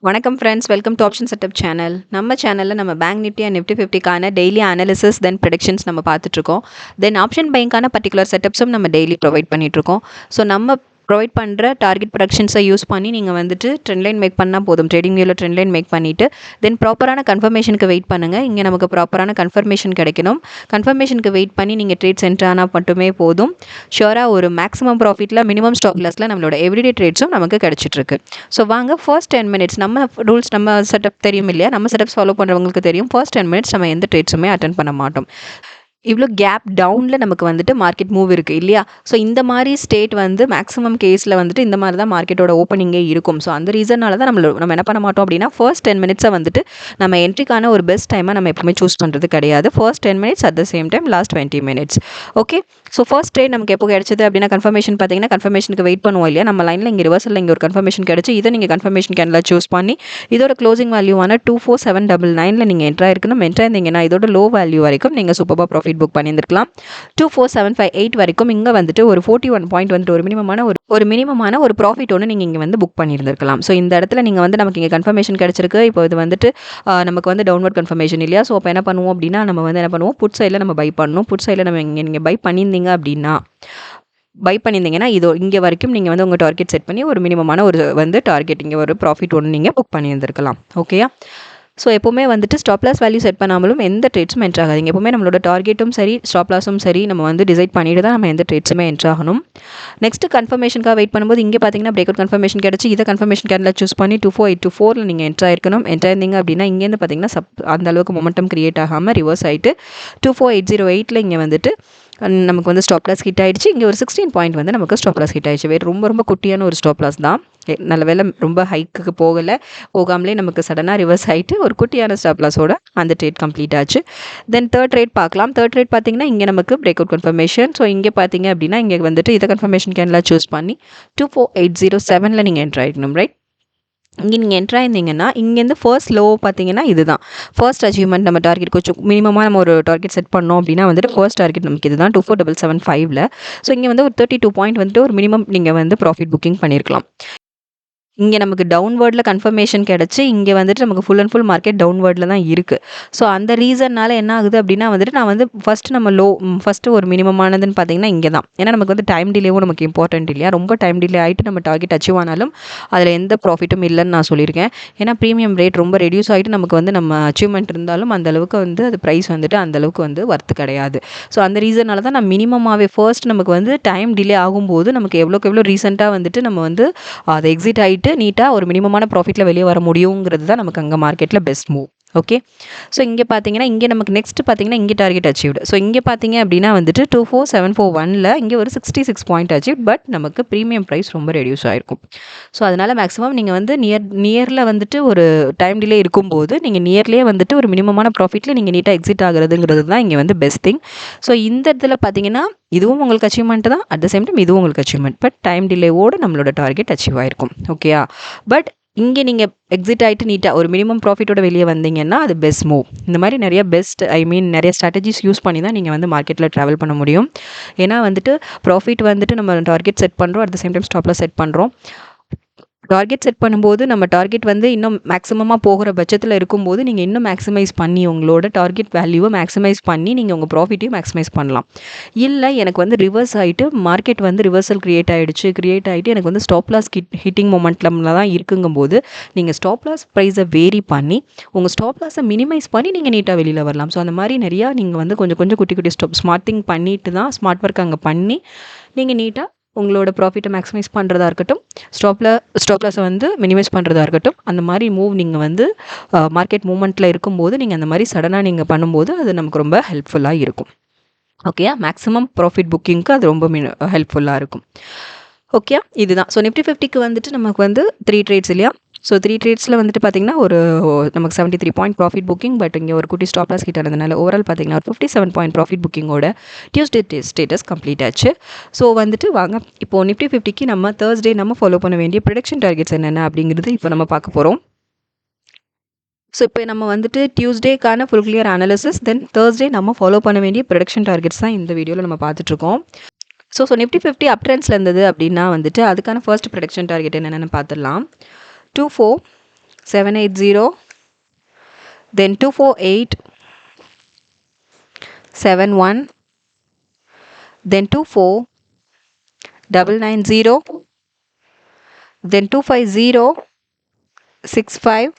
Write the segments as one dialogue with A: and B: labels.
A: வணக்கம் friends, welcome to option setup channel. நம்ம சேனலில் நம்ம பேங்க் நிஃப்டி அண்ட் நிஃப்டி 50க்கான டெய்லி அனாலிசிஸ் தென் ப்ரெடிக்ஷன்ஸ் நம்ம பார்த்துட்ருக்கோம். தென் ஆப்ஷன் பைங்கான பர்டிகுலர் செட்டப்ஸும் நம்ம டெய்லி ப்ரொவைட் பண்ணிகிட்ருக்கோம். ஸோ நம்ம ப்ரொவைட் பண்ணுற டார்கெட் ப்ரொடக்ஷன்ஸை யூஸ் பண்ணி நீங்கள் வந்துட்டு ட்ரெண்ட் லைன் மேக் பண்ணால் போதும். ட்ரேடிங் வியூவில் ட்ரெண்ட் லைன் மேக் பண்ணிவிட்டு தென் ப்ராப்பரான கன்ஃபர்மேஷனுக்கு வெயிட் பண்ணுங்கள். இங்கே நமக்கு ப்ராப்பரான கன்ஃபர்மேஷன் கிடைக்கணும். கன்ஃபர்மேஷனுக்கு வெயிட் பண்ணி நீங்கள் ட்ரேட்ஸ் என்ட்ரு ஆனால் மட்டுமே போதும். ஷியோராக ஒரு மேக்ஸிமம் ப்ராஃபிட்டில் மினிமம் ஸ்டாப் லாஸில் நம்மளோட எவ்ரிடே ட்ரேட்ஸும் நமக்கு கிடச்சிட்ருக்கு. ஸோ வாங்க ஃபர்ஸ்ட் 10 மினிட்ஸ் நம்ம ரூல்ஸ் நம்ம செட்டப் தெரியும் இல்லையா, நம்ம செட்டப்ஸ் ஃபாலோ பண்ணுறவங்களுக்கு தெரியும். ஃபர்ஸ்ட் 10 மினிட்ஸ் நம்ம எந்த ட்ரேட்ஸுமே அட்டன் பண்ண மாட்டோம். இவ்வளோ கேப் டவுனில் நமக்கு வந்துட்டு மார்க்கெட் மூவ் இருக்குது இல்லையா. ஸோ இந்த மாதிரி ஸ்டேட் வந்து மேக்ஸிமம் கேஸில் வந்துட்டு இந்த மாதிரி தான் மார்க்கெட்டோட ஓப்பனிங்கே இருக்கும். ஸோ அந்த ரீசனால தான் நம்ம என்ன பண்ண மாட்டோம் அப்படின்னா ஃபர்ஸ்ட் 10 மினிட்ஸை வந்துட்டு நம்ம என்ட்ரிக்கான ஒரு பெஸ்ட் டைமாக நம்ம எப்பவுமே சூஸ் பண்ணுறது கிடையாது. First 10 minutes at the same time last 20 minutes. Okay, so first trade நமக்கு எப்போ கிடைச்சது அப்படின்னா கன்ஃபர்மேஷன் பார்த்தீங்கன்னா கன்ஃபர்மேஷனுக்கு வெயிட் பண்ணுவோம் இல்லையா. நம்ம லைனில் இங்கே ரிவர்சலில் இங்கே ஒரு கன்ஃபர்மேஷன் கிடச்சி இதை நீங்கள் கன்ஃபர்மேஷன் கேண்டில் சூஸ் பண்ணி இதோட க்ளோசிங் வேல்யூவான 24799 நீங்கள் என்ட்ரா இருக்கணும். என்ட்ரா இருந்தீங்கன்னா இதோட லோ வேல்யூ வரைக்கும் நீங்கள் சூப்பராக ப்ராஃபிட் புக் பண்ணியிருந்திருக்கலாம். 24758 வரைக்கும் இங்கே வந்துட்டு ஒரு 41 பாயிண்ட் வந்துட்டு ஒரு மினிமமான ஒரு ப்ராஃபிட் ஒன்று நீங்கள் இங்கே வந்து புக் பண்ணியிருந்திருக்கலாம். ஸோ இந்த இடத்துல நீங்கள் வந்து நமக்கு இங்கே கன்ஃபர்மேஷன் கிடச்சிருக்கு. இப்போ இது வந்துட்டு நமக்கு வந்து டவுன்வர்ட் கன்ஃபர்மேஷன் இல்லையா. ஸோ அப்போ என்ன பண்ணுவோம் அப்படின்னா நம்ம வந்து என்ன பண்ணுவோம், புட் சைடில் நம்ம பை பண்ணணும். புட் சைடில் நம்ம இங்கே நீங்கள் பை பண்ணியிருந்தீங்கன்னா இதோ இங்கே வரைக்கும் நீங்கள் வந்து உங்கள் டார்கெட் செட் பண்ணி ஒரு மினிமமான ஒரு வந்து டார்கெட் இங்கே ஒரு ப்ராஃபிட் ஒன்று நீங்கள் புக் பண்ணியிருந்திருக்கலாம். ஓகேயா. ஸோ எப்போவுமே வந்துட்டு ஸ்டாப் லாஸ் வேல்யூ செட் பண்ணாமலும் எந்த ட்ரேட்ஸும் என்ட்ரு ஆகாதீங்க. எப்போவுமே நம்மளோட டார்கெட்டும் சரி ஸ்டாப் லாஸும் சரி நம்ம வந்து டிசைட் பண்ணிட்டு தான் நம்ம எந்த ட்ரேட்ஸுமே என்ட்ரு ஆகணும். நெக்ஸ்ட் கன்ஃபர்மேஷனுக்காக வெயிட் பண்ணும்போது இங்கே பார்த்தீங்கன்னா பிரேக் அவுட் கன்ஃபர்மேஷன் கிடச்சி இதை கன்ஃபர்மேஷன் கேண்டில் சூஸ் பண்ணி 24824 நீங்கள் என்ட்ரு ஆயிருக்கணும். என்ட்ரு இருந்தீங்க அப்படின்னா இங்கேருந்து பார்த்தீங்கன்னா அந்த அளவுக்கு மொமெண்டம் கிரியேட் ஆகாமல் ரிவர்ஸ் ஆகிட்டு 24808 இங்கே வந்துட்டு நமக்கு வந்து ஸ்டாப் லாஸ் ஹிட் ஆகிடுச்சு. இங்கே ஒரு 16 பாயிண்ட் வந்து நமக்கு ஸ்டாப் லாஸ் ஹிட் ஆகிடுச்சு. வேறு ரொம்ப குட்டியான ஒரு ஸ்டாப் லாஸ் தான். நல்ல வேலை ரொம்ப ஹைக்கு போகாமலே நமக்கு சடனாக ரிவர்ஸ் ஆகிட்டு ஒரு குட்டியான ஸ்டாப் லாஸோட அந்த ட்ரேட் கம்ப்ளீட் ஆச்சு. தென் தேர்ட் ட்ரேட் பார்க்கலாம். தேர்ட் ட்ரேட் பார்த்தீங்கன்னா இங்கே நமக்கு பிரேக் அவுட் கன்ஃபர்மேஷன். ஸோ இங்கே பார்த்தீங்க அப்படின்னா இங்கே வந்துட்டு இதை கன்ஃபர்மேஷன் கேண்டில் சூஸ் பண்ணி 24807 நீங்கள் என்ட்ரு ஆகிடணும். ரைட், இங்கே நீங்கள் என்ட்ரு ஆயிருந்தீங்கன்னா இங்கேருந்து ஃபர்ஸ்ட் லோ பார்த்தீங்கன்னா இதுதான் ஃபர்ஸ்ட் அச்சீவ்மெண்ட். நம்ம டார்கெட் கொஞ்சம் மினிமமாக நம்ம ஒரு டார்கெட் செட் பண்ணோம் அப்படின்னா வந்துட்டு ஃபர்ஸ்ட் டார்கெட் நமக்கு இதுதான் 24775. ஸோ இங்கே வந்து ஒரு 32 பாயிண்ட் வந்துட்டு ஒரு மினிமம் நீங்கள் வந்து ப்ராஃபிட் புக்கிங் பண்ணியிருக்கலாம். இங்கே நமக்கு டவுன்வேர்டில் கன்ஃபர்மேஷன் கிடச்சி இங்கே வந்துட்டு நமக்கு ஃபுல் அண்ட் ஃபுல் மார்க்கெட் டவுன்வேர்டில் தான் இருக்குது. ஸோ அந்த ரீசன்னால் என்ன ஆகுது அப்படின்னா வந்துட்டு நான் வந்து ஃபஸ்ட்டு ஒரு மினிமமானதுன்னு பார்த்தீங்கன்னா இங்கே தான். ஏன்னா நமக்கு வந்து டைம் டிலேவும் நமக்கு இம்பார்ட்டன்ட் இல்லையா. ரொம்ப டைம் டிலே ஆகிட்டு நம்ம டார்கெட் அச்சீவ் ஆனாலும் அதில் எந்த ப்ராஃபிட்டும் இல்லைன்னு நான் சொல்லியிருக்கேன். ஏன்னா ப்ரீமியம் ரேட் ரொம்ப ரெடியூஸ் ஆகிட்டு நமக்கு வந்து நம்ம அச்சீவ்மெண்ட் இருந்தாலும் அந்தளவுக்கு வந்து அது ப்ரைஸ் வந்துட்டு அந்தளவுக்கு வந்து ஒர்த்து கிடையாது. ஸோ அந்த ரீசனால தான் நான் மினிமமாகவே ஃபர்ஸ்ட் நமக்கு வந்து டைம் டிலே ஆகும்போது நமக்கு எவ்வளோ ரீசெண்டாக வந்துட்டு நம்ம வந்து அதை எக்ஸிட் ஆகிட்டு நீட்டாக ஒரு மினிமமான ப்ராஃபிட்டில் வெளியே வர முடியுங்கிறது தான் நமக்கு அங்கே மார்க்கெட்டில் பெஸ்ட் மூவ். ஓகே, ஸோ இங்கே பார்த்தீங்கன்னா இங்கே நமக்கு நெக்ஸ்ட் பார்த்தீங்கன்னா இங்கே டார்கெட் அச்சீவ்டு. ஸோ இங்கே பார்த்தீங்க அப்படின்னா வந்துட்டு 24741 இங்கே ஒரு 66 பாயிண்ட் அச்சீவ். பட் நமக்கு ப்ரீமியம் ப்ரைஸ் ரொம்ப ரெடியூஸ் ஆகிருக்கும். ஸோ அதனால் மேக்ஸிமம் நீங்கள் வந்து நியரில் வந்துட்டு ஒரு டைம் டிலே இருக்கும்போது நீங்கள் நியர்லேயே வந்துட்டு ஒரு மினிமமான ப்ராஃபிட்டில் நீங்கள் நீட்டாக எக்ஸிட் ஆகுறதுங்கிறது தான் இங்கே வந்து பெஸ்ட் திங். ஸோ இந்த இடத்துல பார்த்தீங்கன்னா இதுவும் உங்களுக்கு அச்சீவ்மெண்ட் தான், அட் த சேம் டைம் இதுவும் உங்களுக்கு அச்சீவ்மெண்ட். பட் டைம் டிலேவோடு நம்மளோட டார்கெட் அச்சீவ் ஆகிருக்கும். ஓகேயா. பட் இங்கே நீங்கள் எக்ஸிட் ஆகிட்டு நீட்டாக ஒரு மினிமம் ப்ராஃபிட்டோட வெளியே வந்தீங்கன்னா அது பெஸ்ட் மூவ். இந்த மாதிரி நிறைய ஸ்ட்ராட்டஜிஸ் யூஸ் பண்ணி தான் நீங்கள் வந்து மார்க்கெட்டில் ட்ராவல் பண்ண முடியும். ஏன்னா வந்துட்டு ப்ராஃபிட் வந்துட்டு நம்ம டார்கெட் செட் பண்ணுறோம், அட் த சேம் டைம் ஸ்டாப்ல செட் பண்ணுறோம். டார்கெட் செட் பண்ணும்போது நம்ம டார்கெட் வந்து இன்னும் மேக்ஸிமமாக போகிற பட்சத்தில் இருக்கும்போது நீங்கள் இன்னும் மேக்ஸிமைஸ் பண்ணி உங்களோட டார்கெட் வேல்யூவை மேக்ஸிமைஸ் பண்ணி நீங்கள் உங்கள் ப்ராஃபிட்டையும் மேக்ஸிமைஸ் பண்ணலாம். இல்லை எனக்கு வந்து ரிவர்ஸ் ஆகிட்டு மார்க்கெட் வந்து ரிவர்சல் கிரியேட் ஆகிட்டு எனக்கு வந்து ஸ்டாப் லாஸ் ஹிட்டிங் மொமெண்ட்ல தான் இருக்குங்கும்போது நீங்கள் ஸ்டாப் லாஸ் ப்ரைஸை வேரி பண்ணி உங்கள் ஸ்டாப் லாஸை மினிமைஸ் பண்ணி நீங்கள் நீட்டாக வெளியில் வரலாம். ஸோ அந்த மாதிரி நிறையா நீங்கள் வந்து கொஞ்சம் குட்டி ஸ்மார்ட் திங் பண்ணிட்டு தான் ஸ்மார்ட் ஒர்க் அங்கே பண்ணி நீங்கள் நீட்டாக உங்களோட ப்ராஃபிட்டை மேக்ஸிமைஸ் பண்ணுறதா இருக்கட்டும், ஸ்டாப் லாஸை வந்து மினிமைஸ் பண்ணுறதா இருக்கட்டும், அந்த மாதிரி மூவ் நீங்கள் வந்து மார்க்கெட் மூவ்மெண்ட்டில் இருக்கும்போது நீங்கள் அந்த மாதிரி சடனாக நீங்கள் பண்ணும்போது அது நமக்கு ரொம்ப ஹெல்ப்ஃபுல்லாக இருக்கும். ஓகேயா. மேக்ஸிமம் ப்ராஃபிட் புக்கிங்க்கு அது ரொம்ப ஹெல்ப்ஃபுல்லாக இருக்கும். ஓகே, இதுதான். ஸோ நிஃப்டி 50க்கு வந்துட்டு நமக்கு வந்து 3 ட்ரேட்ஸ் இல்லையா. ஸோ 3 ட்ரேட்ஸில் வந்துட்டு பார்த்திங்கன்னா ஒரு நமக்கு 73 பாயிண்ட் ப்ராஃபிட் புக்கிங். பட் இங்கே ஒரு குட்டி ஸ்டாப் லாஸ் கிட்ட இருந்ததுனால ஓவரால் பார்த்திங்கன்னா ஒரு 57 பாயிண்ட் ப்ராஃபிட் புக்கிங்கோட டியூஸ்டே ஸ்டேட்டஸ் கம்ப்ளீட் ஆச்சு. ஸோ வந்துட்டு வாங்க இப்போது நிஃப்டி 50க்கு நம்ம தேர்ஸ்டே நம்ம ஃபாலோ பண்ண வேண்டிய ப்ரெடிக்ஷன் டார்கெட்ஸ் என்னென்ன அப்படிங்கிறது இப்போ நம்ம பார்க்க போகிறோம். ஸோ இப்போ நம்ம வந்துட்டு டியூஸ்டேக்கான ஃபுல் கிளியர் அனாலிசிஸ், தென் தேர்ஸ்டே நம்ம ஃபாலோ பண்ண வேண்டிய ப்ரொடக்ஷன் டார்கெட்ஸ் தான் இந்த வீடியோவில் நம்ம பார்த்துட்ருக்கோம். ஸோ நிஃப்டி 50 அப் ட்ரெண்ட்ஸில் இருந்தது அப்படின்னா வந்துட்டு அதுக்கான ஃபர்ஸ்ட் ப்ரொடக்ஷன் டார்கெட் என்னென்னு பார்த்துடலாம். 24780, தென் 24871, then 24990, then 25065,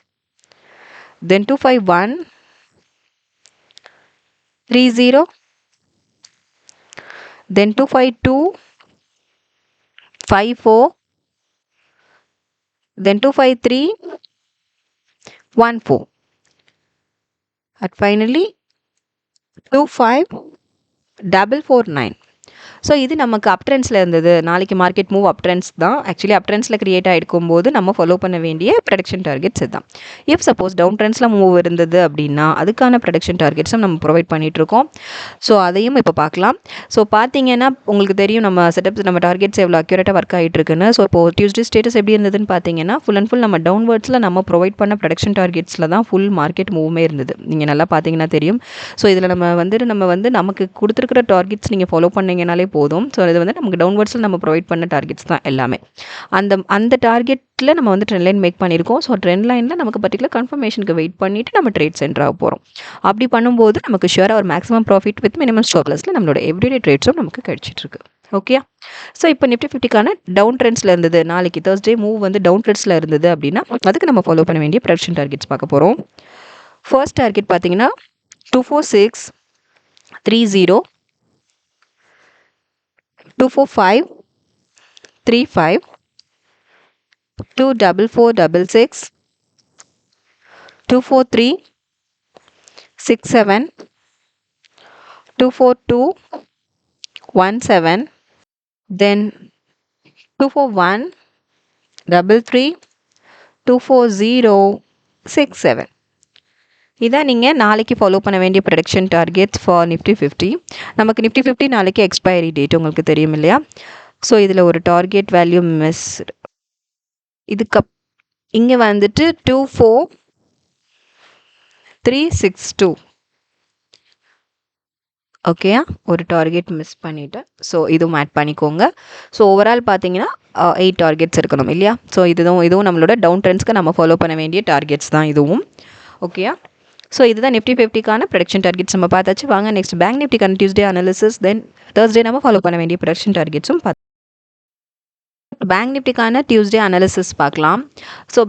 A: then 25130, then 25254, then 25314, and finally 25449. So இது நமக்கு அப் ட்ரெண்ட்ஸில் இருந்தது. நாளைக்கு மார்க்கெட் மூவ் அப் ட்ரெண்ட்ஸ் தான். ஆக்சுவலி அப் ட்ரெண்ட்ஸில் கிரியேட் ஆகிருக்கும் போது நம்ம ஃபாலோ பண்ண வேண்டிய ப்ரொடக்ஷன் டார்கெட்ஸ் இதுதான். இஃப் சப்போஸ் டவுன் ட்ரெண்ட்ஸில் மூவ் இருந்தது அப்படின்னா அதுக்கான ப்ரொடக்ஷன் டார்கெட்ஸும் நம்ம ப்ரொவைட் பண்ணிகிட்ருக்கோம். ஸோ அதையும் இப்போ பார்க்கலாம். ஸோ பார்த்தீங்கன்னா உங்களுக்கு தெரியும் நம்ம செட்டப்ஸ், நம்ம டார்கெட்ஸ் எவ்வளோ அக்யூரேட்டாக ஒர்க் ஆகிட்டு இருக்குன்னு. ஸோ இப்போது டியூஸ்டே ஸ்டேட்டஸ் எப்படி இருந்ததுன்னு பார்த்தீங்கன்னா ஃபுல் அண்ட் ஃபுல் நம்ம டவுன்வர்ட்ஸில் நம்ம ப்ரொவைட் பண்ண ப்ரொடக்ஷன் டார்கெட்ஸில் தான் ஃபுல் மார்க்கெட் மூவுமே இருந்தது. நீங்கள் நல்லா பார்த்தீங்கன்னா தெரியும். ஸோ இதில் நம்ம வந்து நமக்கு கொடுத்துருக்கிற டார்கெட்ஸ் நீங்கள் ஃபாலோ பண்ணிங்கனாலே போதும். ஸோ இது வந்து நமக்கு டவுன்வர்ட்ஸில் நம்ம ப்ரொவைட் பண்ண டார்கெட்ஸ் தான் எல்லாமே. அந்த டார்கெட்டில் நம்ம வந்து ட்ரெண்ட் லைன் மேக் பண்ணியிருக்கோம். ஸோ ட்ரெண்ட் லைனில் நமக்கு பர்டிகுலர் கன்ஃபர்மேஷனுக்கு வெயிட் பண்ணிவிட்டு நம்ம ட்ரேட் சென்டர் ஆக போகிறோம். அப்படி பண்ணும்போது நமக்கு ஷுவராக ஒரு maximum profit with minimum stop லாஸில் நம்மளோட எவ்ரிடே ட்ரேட்ஸும் நமக்கு கிடைச்சிட்ருக்கு. ஓகே. ஸோ இப்போ நிஃப்டி 50க்கான டவுன் ட்ரெண்ட்ஸில் இருந்தது. நாளைக்கு தேர்ஸ்டே மூவ் வந்து டவுன் ட்ரெண்ட்ஸில் இருந்தது அப்படின்னா அதுக்கு நம்ம ஃபாலோ பண்ண வேண்டிய ப்ரொடக்ஷன் டார்கெட்ஸ் பார்க்க போகிறோம். ஃபர்ஸ்ட் டார்கெட் பார்த்தீங்கன்னா 24630, 24535, 24466, 24367, 24217, then 24133, 24067. இதான் நீங்கள் நாளைக்கு ஃபாலோ பண்ண வேண்டிய ப்ரொடக்ஷன் டார்கெட்ஸ் ஃபார் நிஃப்டி 50. நமக்கு நிஃப்டி 50 நாளைக்கு எக்ஸ்பைரி டேட் உங்களுக்கு தெரியும் இல்லையா? ஸோ இதில் ஒரு டார்கெட் வேல்யூ மிஸ். இங்கே வந்துட்டு 24362. ஓகேயா, ஒரு டார்கெட் மிஸ் பண்ணிவிட்டேன். ஸோ இதுவும் ஆட் பண்ணிக்கோங்க. ஸோ ஓவரால் பார்த்தீங்கன்னா 8 டார்கெட்ஸ் இருக்கணும் இல்லையா? ஸோ இதுவும் நம்மளோட டவுன் ட்ரெண்ட்ஸ்க்கு நம்ம ஃபாலோ பண்ண வேண்டிய டார்கெட்ஸ் தான் இதுவும். ஓகேயா, ஸோ இதுதான் நிஃப்டி 50க்கான ப்ரொடக்ஷன் டார்கெட்ஸ் நம்ம பார்த்தாச்சு. வாங்க நெக்ஸ்ட் பேங்க் நிஃப்டிக்கான டியூஸ்டே அனாலிசிஸ், தென் தேர்ஸ்டே நம்ம ஃபாலோ பண்ண வேண்டிய ப்ரொடக்ஷன் டார்கெட்ஸும் பேங்க் நிஃப்டிக்கான டியூஸ்டே அனாலிசிஸ் பார்க்கலாம். ஸோ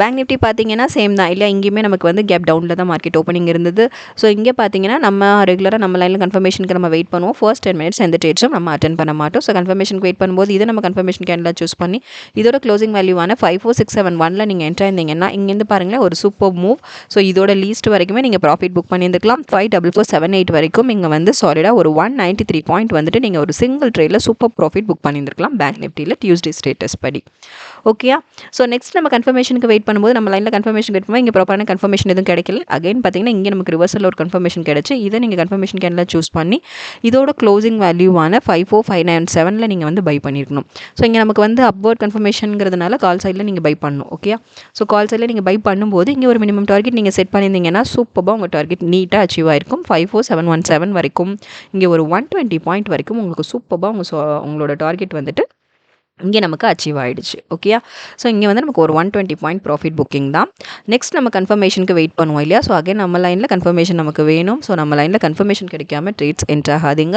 A: பேங்க் நிஃப்டி பார்த்தீங்கன்னா சேம் தான் இல்லை, இங்கேயுமே நமக்கு வந்து கேப் டவுனில் தான் மார்க்கெட் ஓப்பனிங் இருந்தது. ஸோ இங்கே பார்த்தீங்கன்னா நம்ம ரெகுலராக நம்ம லைனில் கன்ஃபர்மேஷனுக்கு நம்ம வெயிட் பண்ணுவோம். ஃபர்ஸ்ட் 10 மினிட்ஸ் எந்த ட்ரேட்ஸும் நம்ம அட்டென்ட் பண்ண மாட்டோம். ஸோ கன்ஃபர்மேஷனுக்கு வெயிட் பண்ணும்போது இதை நம்ம கன்ஃபர்மேஷன் கேண்டில் சூஸ் பண்ணி இதோட க்ளோசிங் வேல்யூவான 54671 நீங்கள் என்ட்ரு ஆயிருந்தீங்கன்னா இங்கேருந்து பாருங்களேன் ஒரு சூப்பர் மூவ். ஸோ இதோட லீஸ்ட் வரைக்குமே நீங்கள் ப்ராஃபிட் புக் பண்ணியிருந்துக்கலாம். 54478 வரைக்கும் இங்கே வந்து சாலிடாக ஒரு 193 பாயிண்ட் வந்துட்டு நீங்கள் ஒரு சிங்கிள் ட்ரேடில் சூப்பர் ப்ராஃபிட் புக் பண்ணியிருந்துக்கலாம் பேங்க் நிஃப்டியில் டியூஸ்டே ஸ்டேட்டஸ் படி. ஓகேயா, ஸோ நெக்ஸ்ட் நம்ம கன்ஃபர்மேஷனுக்கு வெயிட் பண்ணும்போது நம்ம லைனில் கன்ஃபர்மேஷன் வெயிட் பண்ணுவோம். இங்கே ப்ராப்பரான கன்ஃபர்மேஷன் எதுவும் கிடைக்கல. அகைன் பார்த்தீங்கன்னா இங்கே நமக்கு ரிவர்சலில் ஒரு கன்ஃபர்மேஷன் கிடச்சி இதை நீங்கள் கன்ஃபர்மேஷன் கேண்டில் சூஸ் பண்ணி இதோட க்ளோசிங் வேல்யூவான 54597 நீங்கள் வந்து பை பண்ணியிருக்கணும். ஸோ இங்கே நமக்கு வந்து அப்வர்ட் கன்ஃபர்மேஷனுங்கிறதுனால கால் சைடில் நீங்கள் பை பண்ணணும். ஓகே, ஸோ கால் சைடில் நீங்கள் பை பண்ணும்போது இங்கே ஒரு மினிமம் டார்கெட் நீங்கள் செட் பண்ணியிருந்தீங்கன்னா சூப்பராக உங்கள் டார்கெட் நீட்டாக அச்சீவ் ஆயிருக்கும். 54717 வரைக்கும் இங்கே ஒரு 120 பாயிண்ட் வரைக்கும் உங்களுக்கு சூப்பராக உங்களோட டார்கெட் வந்துட்டு இங்கே நமக்கு அச்சீவ் ஆகிடுச்சு. ஓகேயா, ஸோ இங்கே வந்து நமக்கு ஒரு 120 பாயிண்ட் ப்ராஃபிட் புக்கிங் தான். நெக்ஸ்ட் நம்ம கன்ஃபர்மேஷனுக்கு வெயிட் பண்ணுவோம் இல்லையா? ஸோ அகைன் நம்ம லைனில் கன்ஃபர்மேஷன் நமக்கு வேணும். ஸோ நம்ம லைனில் கன்ஃபர்மேஷன் கிடைக்காம ட்ரேட்ஸ் என்ட்ரு ஆகாதீங்க.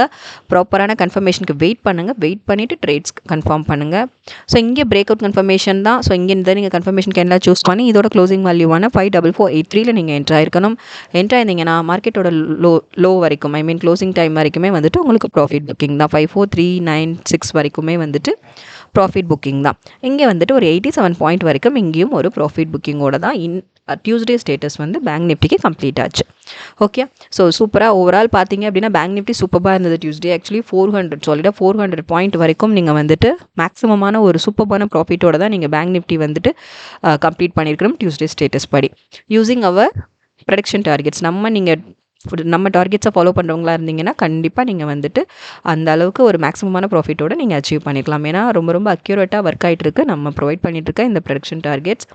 A: ப்ராப்பரான கன்ஃபர்மேஷனுக்கு வெயிட் பண்ணுங்கள். வெயிட் பண்ணிவிட்டு ட்ரேட்ஸ் கன்ஃபார்ம் பண்ணுங்கள். ஸோ இங்கே பிரேக் அவுட் கன்ஃபர்மேஷன் தான். ஸோ இங்கே இந்த நீங்கள் கன்ஃபர்மேஷன் கேண்டில் சூஸ் பண்ணி இதோட க்ளோசிங் வேல்யூவான 54483 நீங்கள் என்ட்ரு ஆயிருக்கணும். என்ட்ரு ஆயிருந்தீங்கன்னா மார்க்கெட்டோட லோ வரைக்கும், ஐ மீன் க்ளோசிங் டைம் வரைக்குமே வந்துட்டு உங்களுக்கு ப்ராஃபிட் புக்கிங் தான். 54396 வரைக்குமே வந்துட்டு ப்ராஃபிட் புக்கிங் தான். இங்கே வந்துட்டு ஒரு 87 பாயிண்ட் வரைக்கும் இங்கேயும் ஒரு ப்ராஃபிட் புக்கிங்கோட தான் டியூஸ்டே ஸ்டேட்டஸ் வந்து பேங்க் நிஃப்டிக்கு கம்ப்ளீட் ஆச்சு. ஓகே, ஸோ சூப்பராக ஓவரால் பார்த்தீங்க அப்படின்னா பேங்க் நிஃப்டி சூப்பராக இருந்தது டியூஸ்டே. ஆக்சுவலி 400 பாயிண்ட் வரைக்கும் நீங்கள் வந்துட்டு மேக்ஸிமமான ஒரு சூப்பரான ப்ராஃபிட்டோட தான் நீங்கள் பேங்க் நிஃப்டி வந்துட்டு கம்ப்ளீட் பண்ணியிருக்கிறோம் டியூஸ்டே ஸ்டேட்டஸ் படி யூஸிங் அவர் ப்ரொடக்ஷன் டார்கெட்ஸ். நீங்கள் நம்ம டார்கெட்ஸை ஃபாலோ பண்ணுறவங்களா இருந்தீங்கன்னா கண்டிப்பாக நீங்கள் வந்துட்டு அந்த அளவுக்கு ஒரு மேக்ஸிமமான ப்ராஃபிட்டோட நீங்கள் அச்சீவ் பண்ணிக்கலாம். ஏன்னா ரொம்ப ரொம்ப அக்யூரேட்டாக ஒர்க் ஆகிட்டு இருக்கு நம்ம ப்ரொவைட் பண்ணிட்டு இருக்க இந்த ப்ரொடக்ஷன் டார்கெட்ஸ்.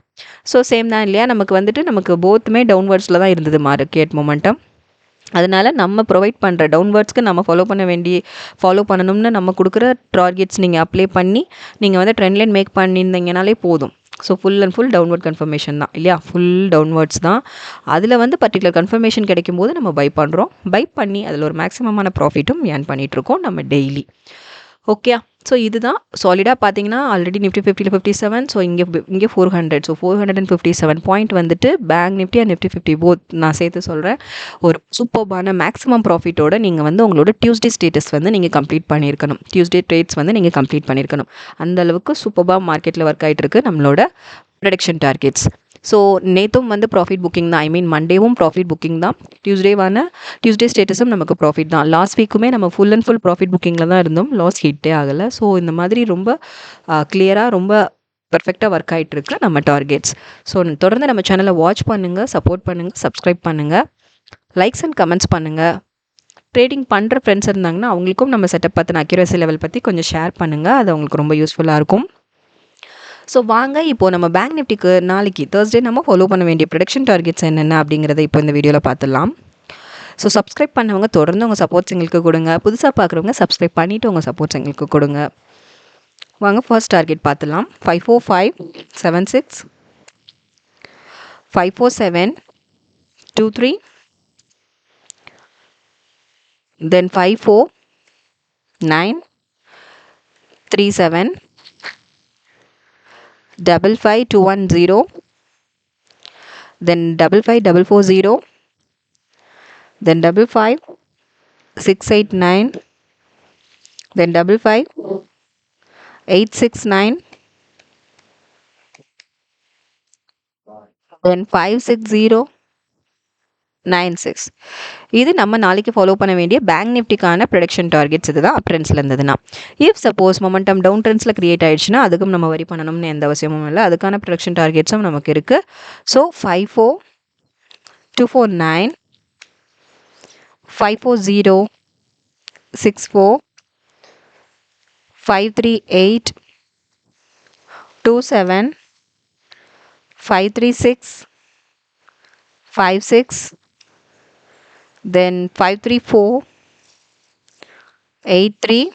A: ஸோ சேம் தான் இல்லையா, நமக்கு போத்துமே டவுன்வர்ட்ஸில் தான் இருந்தது மார்க்கெட் மொமெண்டம். அதனால் நம்ம ப்ரொவைட் பண்ணுற டவுன்வர்ட்ஸ்க்கு நம்ம ஃபாலோ பண்ணணும்னு நம்ம கொடுக்குற டார்கெட்ஸ் நீங்கள் அப்ளை பண்ணி நீங்கள் வந்து ட்ரெண்ட் லைன் மேக் பண்ணியிருந்தீங்கனாலே போதும். So full and full downward confirmation தான் இல்லையா, ஃபுல் டவுன்வர்ட்ஸ் தான். அதில் வந்து பர்டிகுலர் கன்ஃபர்மேஷன் கிடைக்கும் போது நம்ம பை பண்ணுறோம். பை பண்ணி அதில் ஒரு மேக்ஸிமமான ப்ராஃபிட்டும் ஏர்ன் பண்ணிகிட்ருக்கோம் நம்ம டெய்லி. ஓகே, ஸோ இதுதான் சாலிடாக பார்த்தீங்கன்னா ஆல்ரெடி நிஃப்டி 50ல் 57. ஸோ இங்கே 400. ஸோ 457 பாயிண்ட் வந்துட்டு bank nifty and Nifty 50 both நான் சேர்த்து சொல்கிறேன். ஒரு சூப்பர்பான மேக்ஸிமம் ப்ராஃபிட்டோட நீங்கள் வந்து உங்களோட டியூஸ்டே ஸ்டேட்டஸ் வந்து நீங்கள் கம்ப்ளீட் பண்ணியிருக்கணும். டியூஸ்டே ட்ரேட்ஸ் வந்து நீங்கள் கம்ப்ளீட் பண்ணியிருக்கணும். அந்தளவுக்கு சூப்பர்பாக மார்க்கெட்டில் ஒர்க் ஆகிட்டு இருக்கு நம்மளோட ப்ரொடக்ஷன் டார்கெட்ஸ். ஸோ நேற்றும் வந்து ப்ராஃபிட் புக்கிங் தான், மண்டேவும் ப்ராஃபிட் புக்கிங் தான், டியூஸ்டே ஸ்டேட்டஸும் நமக்கு ப்ராஃபிட் தான். லாஸ்ட் வீக்குமே நம்ம ஃபுல் அண்ட் ஃபுல் ப்ராஃபிட் புக்கிங்கில் தான் இருந்தோம், லாஸ் ஹிட்டே ஆகலை. ஸோ இந்த மாதிரி ரொம்ப கிளியராக ரொம்ப பர்ஃபெக்டாக ஒர்க் ஆகிட்டுருக்கு நம்ம டார்கெட்ஸ். ஸோ தொடர்ந்து நம்ம சேனலை வாட்ச் பண்ணுங்கள், சப்போர்ட் பண்ணுங்கள், சப்ஸ்கிரைப் பண்ணுங்கள், லைக்ஸ் அண்ட் கமெண்ட்ஸ் பண்ணுங்கள். ட்ரேடிங் பண்ணுற ஃப்ரெண்ட்ஸ் இருந்தாங்கன்னா அவங்களுக்கும் நம்ம செட்டப் பற்றின அக்யூரசி லெவல் பற்றி கொஞ்சம் ஷேர் பண்ணுங்கள், அது அவங்களுக்கு ரொம்ப யூஸ்ஃபுல்லாக இருக்கும். ஸோ வாங்க இப்போது நம்ம பேங்க் நிஃப்டிக்கு நாளைக்கு தேர்ஸ்டே நம்ம ஃபாலோ பண்ண வேண்டிய ப்ரொடக்ஷன் டார்கெட்ஸ் என்னென்ன அப்படிங்கிறத இப்போ இந்த வீடியோவில் பார்த்துடலாம். ஸோ சப்ஸ்கிரைப் பண்ணவங்க தொடர்ந்து உங்கள் சப்போர்ட்ஸ் எங்களுக்கு கொடுங்க, புதுசாக பார்க்குறவங்க சப்ஸ்கிரைப் பண்ணிவிட்டு உங்கள் சப்போர்ட்ஸ் எங்களுக்கு கொடுங்க. வாங்க ஃபர்ஸ்ட் டார்கெட் பார்த்துடலாம். 54576, 54723, தென் 54937, 55210, then 55440, then 55689, then 55869, then 56096. இது நம்ம நாளைக்கு ஃபாலோ பண்ண வேண்டிய பேங்க் நிஃப்டிக்கான ப்ரொடக்ஷன் டார்கெட்ஸ். இதுதான் அப் ட்ரெண்ட்ஸில் இருந்ததுன்னா. இஃப் சப்போஸ் மொமெண்டம் டவுன் ட்ரெண்ட்ஸில் கிரியேட் ஆயிடுச்சுன்னா அதுக்கும் நம்ம வரி பண்ணணும்னு எந்த அவசியமும் இல்லை, அதுக்கான ப்ரொடக்ஷன் டார்கெட்ஸும் நமக்கு இருக்குது. So 54249, 54064, 53827, 53656, then 53483,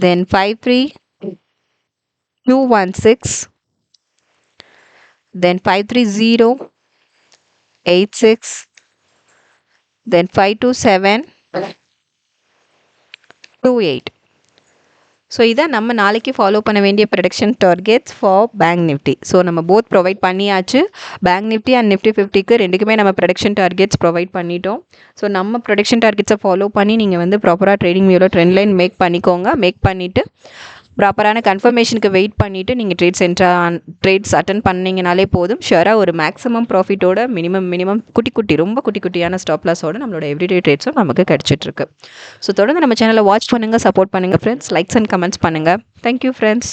A: then 53216, then 53086, then 52728. So இதான் நம்ம நாளைக்கு ஃபாலோ பண்ண வேண்டிய production targets for bank Nifty. So நம்ம போத் ப்ரொவைட் பண்ணியாச்சு. பேங்க் நிஃப்டி அண்ட் நிஃப்டி 50க்கு ரெண்டுக்குமே நம்ம ப்ரொடக்ஷன் டார்கெட்ஸ் ப்ரொவைட் பண்ணிட்டோம். ஸோ நம்ம ப்ரொடக்ஷன் டார்கெட்ஸை ஃபாலோ பண்ணி நீங்கள் வந்து ப்ராப்பராக ட்ரேடிங் வியூவில் ட்ரெண்ட் லைன் மேக் பண்ணிக்கோங்க. மேக் பண்ணிவிட்டு ப்ராப்பரான கன்ஃபர்மேஷனுக்கு வெயிட் பண்ணிவிட்டு நீங்கள் ட்ரேட்ஸ் அட்டன் பண்ணிங்கனாலே போதும். ஷுவராக ஒரு மேக்ஸிமம் ப்ராஃபிட்டோட மினிமம் ரொம்ப குட்டி குட்டியான ஸ்டாப் லாஸோட நம்மளோட எவ்ரிடே ட்ரேட்ஸும் நமக்கு கிடச்சிட்ருக்கு. ஸோ தொடர்ந்து நம்ம சேனலை வாட்ச் பண்ணுங்கள், சப்போர்ட் பண்ணுங்கள் ஃப்ரெண்ட்ஸ், லைக்ஸ் அண்ட் கமெண்ட்ஸ் பண்ணுங்கள். Thank you friends.